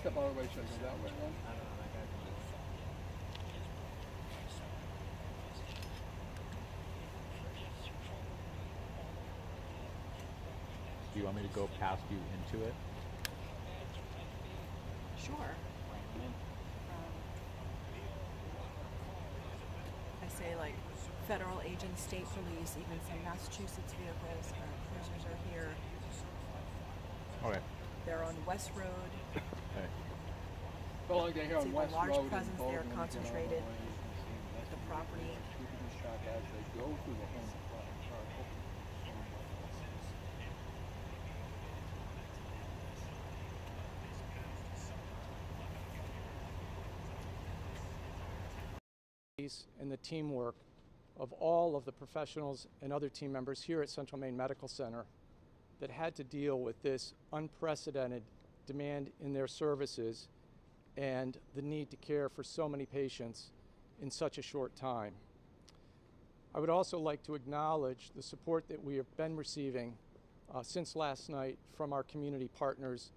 step out of the way so I go that way then. Do you want me to go past you into it? Sure. I say like federal agents, state police, even some Massachusetts vehicles, cruisers are here. Okay. They're on West Road. Okay. Well, like they're here on See the West large Road and presence there Bowden, concentrated. you can see The property. the shot as they go through the home. And the teamwork of all of the professionals and other team members here at Central Maine Medical Center that had to deal with this unprecedented demand in their services and the need to care for so many patients in such a short time. I would also like to acknowledge the support that we have been receiving since last night from our community partners,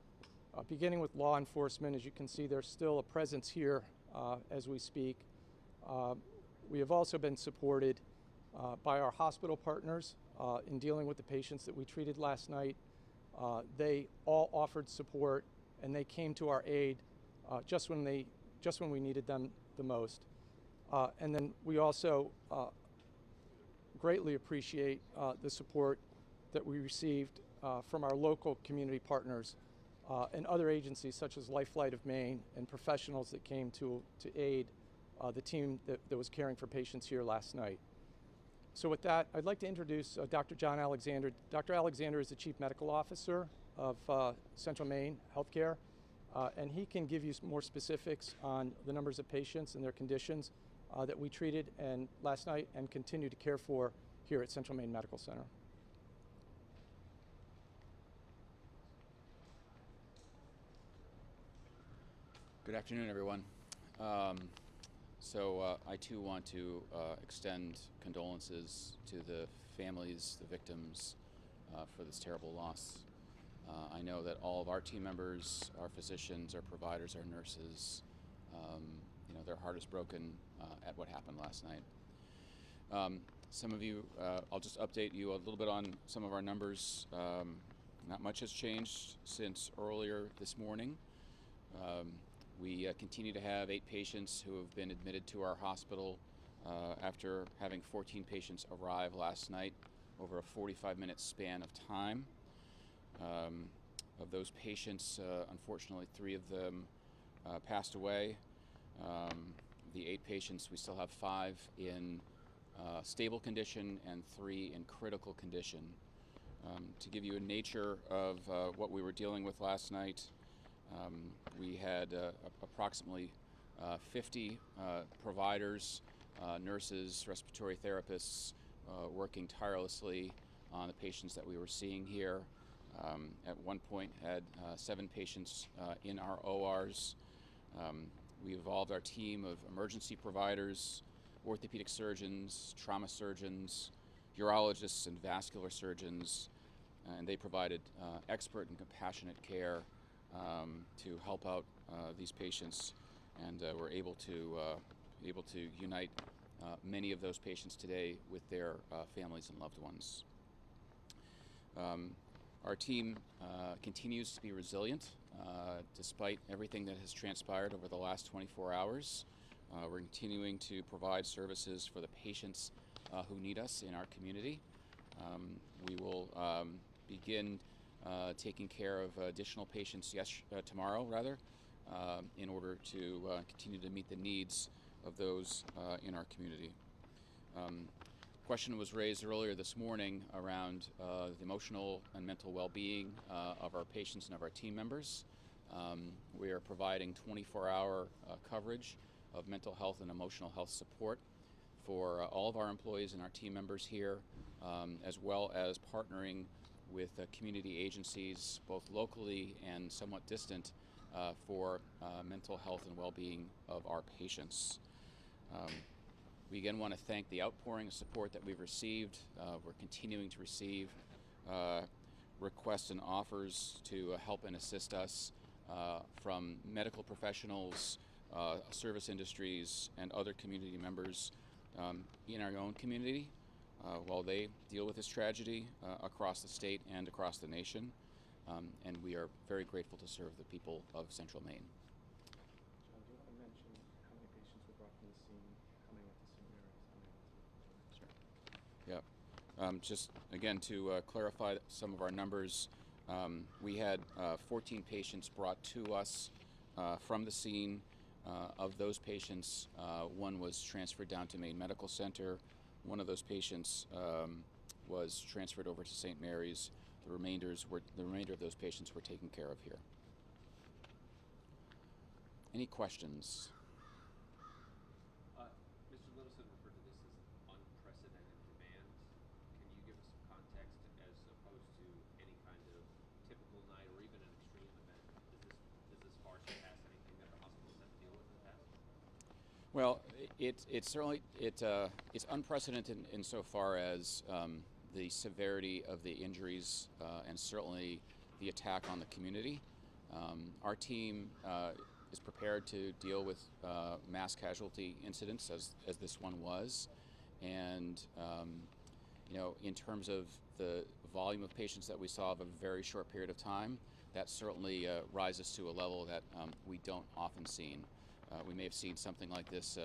beginning with law enforcement. As you can see, there's still a presence here as we speak. We have also been supported by our hospital partners in dealing with the patients that we treated last night. They all offered support and they came to our aid just when we needed them the most. And then we also greatly appreciate the support that we received from our local community partners and other agencies such as Lifelight of Maine and professionals that came to aid the team that was caring for patients here last night. So with that, I'd like to introduce Dr. John Alexander. Dr. Alexander is the Chief Medical Officer of Central Maine Healthcare, and he can give you more specifics on the numbers of patients and their conditions that we treated and last night and continue to care for here at Central Maine Medical Center. Good afternoon, everyone. I too want to extend condolences to the families, the victims, for this terrible loss. I know that all of our team members, our physicians, our providers, our nurses, their heart is broken at what happened last night. Some of you, I'll just update you a little bit on some of our numbers. Not much has changed since earlier this morning. We continue to have 8 patients who have been admitted to our hospital after having 14 patients arrive last night over a 45-minute span of time. Of those patients, unfortunately, 3 of them passed away. The 8 patients, we still have 5 in stable condition and 3 in critical condition. To give you a nature of what we were dealing with last night, we had approximately 50 providers, nurses, respiratory therapists working tirelessly on the patients that we were seeing here. At one point had 7 patients in our ORs. We evolved our team of emergency providers, orthopedic surgeons, trauma surgeons, urologists, and vascular surgeons, and they provided expert and compassionate care to help out these patients, and we're able to unite many of those patients today with their families and loved ones. Our team continues to be resilient despite everything that has transpired over the last 24 hours. We're continuing to provide services for the patients who need us in our community. We will begin taking care of additional patients tomorrow, in order to continue to meet the needs of those in our community. Question was raised earlier this morning around the emotional and mental well-being of our patients and of our team members. We are providing 24-hour coverage of mental health and emotional health support for all of our employees and our team members here, as well as partnering with community agencies, both locally and somewhat distant, for mental health and well-being of our patients. We again want to thank the outpouring of support that we've received. We're continuing to receive requests and offers to help and assist us from medical professionals, service industries, and other community members in our own community while they deal with this tragedy across the state and across the nation. And we are very grateful to serve the people of Central Maine. John, do you want to mention how many patients were brought from the scene coming into St. Mary's? Sure. Yep. Just again to clarify some of our numbers, we had 14 patients brought to us from the scene. Of those patients, one was transferred down to Maine Medical Center. One of those patients was transferred over to St. Mary's. The remainder of those patients were taken care of here. Any questions? Mr. Littleson referred to this as unprecedented demand. Can you give us some context as opposed to any kind of typical night or even an extreme event? Does this far surpass anything that the hospitals have to deal with in the past? Well, it's certainly it's unprecedented insofar as the severity of the injuries and certainly the attack on the community. Our team is prepared to deal with mass casualty incidents as this one was, and in terms of the volume of patients that we saw of a very short period of time, that certainly rises to a level that we don't often see. We may have seen something like this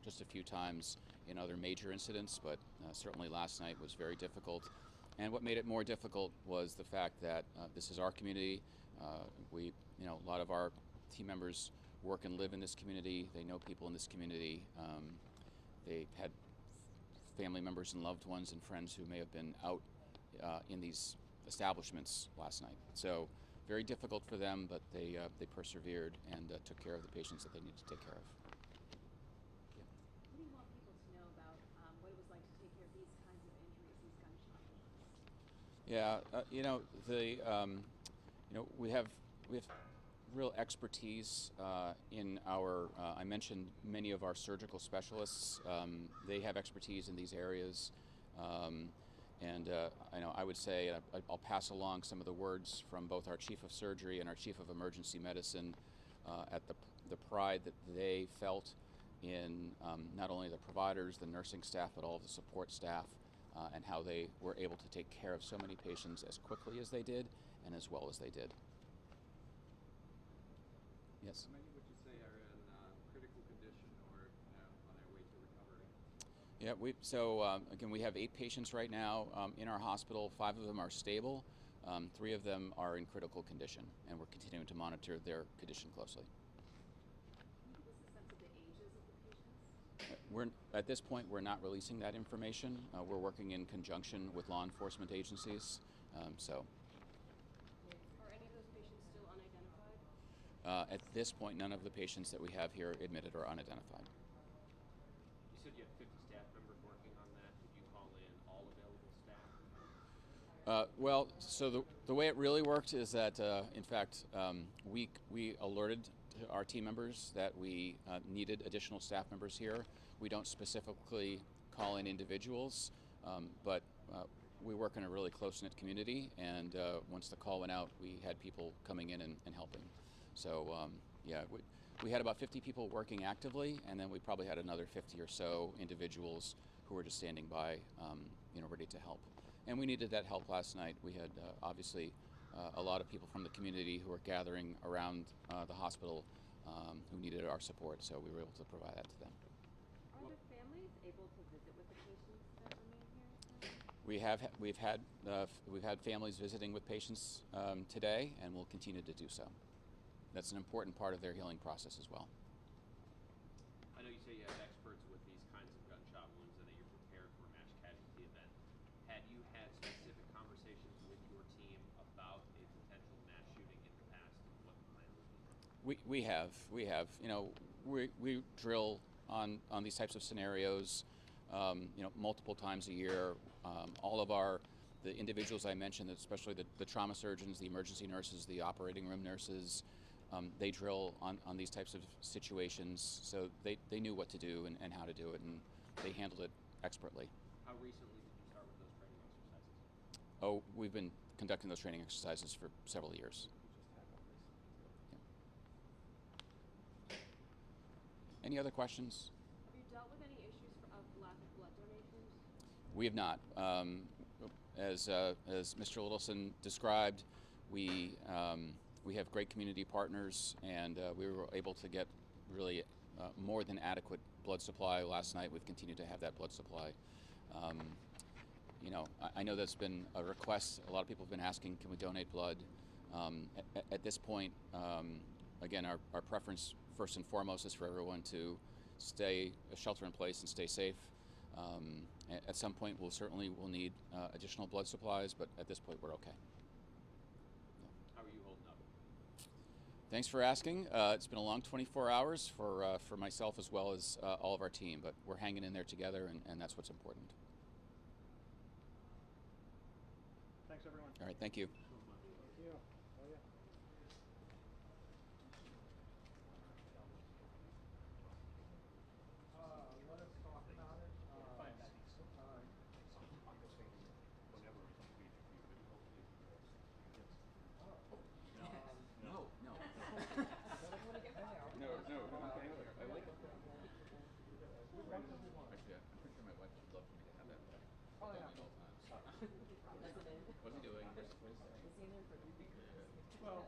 just a few times in other major incidents, but certainly last night was very difficult. And what made it more difficult was the fact that this is our community. A lot of our team members work and live in this community. They know people in this community. They had family members and loved ones and friends who may have been out in these establishments last night. So very difficult for them, but they persevered and took care of the patients that they needed to take care of. What do you want people to know about what it was like to take care of these kinds of injuries, these gunshot wounds? We have real expertise in our. I mentioned many of our surgical specialists. They have expertise in these areas. I would say I'll pass along some of the words from both our chief of surgery and our chief of emergency medicine at the pride that they felt in not only the providers, the nursing staff, but all of the support staff, and how they were able to take care of so many patients as quickly as they did and as well as they did. Yes? How many would you say are in critical condition or on their way to recovery? Yeah, again, we have 8 patients right now in our hospital. 5 of them are stable. 3 of them are in critical condition, and we're continuing to monitor their condition closely. Can you give us a sense of the ages of the patients? At this point, we're not releasing that information. We're working in conjunction with law enforcement agencies. Are any of those patients still unidentified? At this point, none of the patients that we have here admitted are unidentified. You said you have 50 staff members working on that. Did you call in all available staff? So the way it really worked is that, in fact, we alerted our team members that we needed additional staff members here. We don't specifically call in individuals, but we work in a really close-knit community, and once the call went out, we had people coming in and helping. So, we had about 50 people working actively, and then we probably had another 50 or so individuals who were just standing by, ready to help. And we needed that help last night. We had obviously a lot of people from the community who were gathering around the hospital who needed our support, so we were able to provide that to them. Are the families able to visit with the patients that remain here? We've had families visiting with patients today, and we'll continue to do so. That's an important part of their healing process as well. I know you say you have experts with these kinds of gunshot wounds and that you're prepared for a mass casualty event. Had you had specific conversations with your team about a potential mass shooting in the past and what the plan would be? We have. We drill on these types of scenarios, multiple times a year. All of the individuals I mentioned, especially the trauma surgeons, the emergency nurses, the operating room nurses, they drill on these types of situations, so they knew what to do and how to do it, and they handled it expertly. How recently did you start with those training exercises? Oh, we've been conducting those training exercises for several years. Any other questions? Have you dealt with any issues of lack of blood donations? We have not. As Mr. Littleson described, we have great community partners, and we were able to get really more than adequate blood supply last night. We've continued to have that blood supply. You know, I know that's been a request. A lot of people have been asking, can we donate blood? At this point, again, our preference first and foremost is for everyone to shelter in place and stay safe. At some point, we'll need additional blood supplies, but at this point, we're okay. How are you holding up? Thanks for asking. It's been a long 24 hours for myself as well as all of our team, but we're hanging in there together, and that's what's important. Thanks, everyone. All right, thank you. Thank you. Oh, yeah. Let us talk about it. Fine. No. Actually, I'm pretty sure my wife would love for me to have that. Oh, yeah. What's he doing? Well,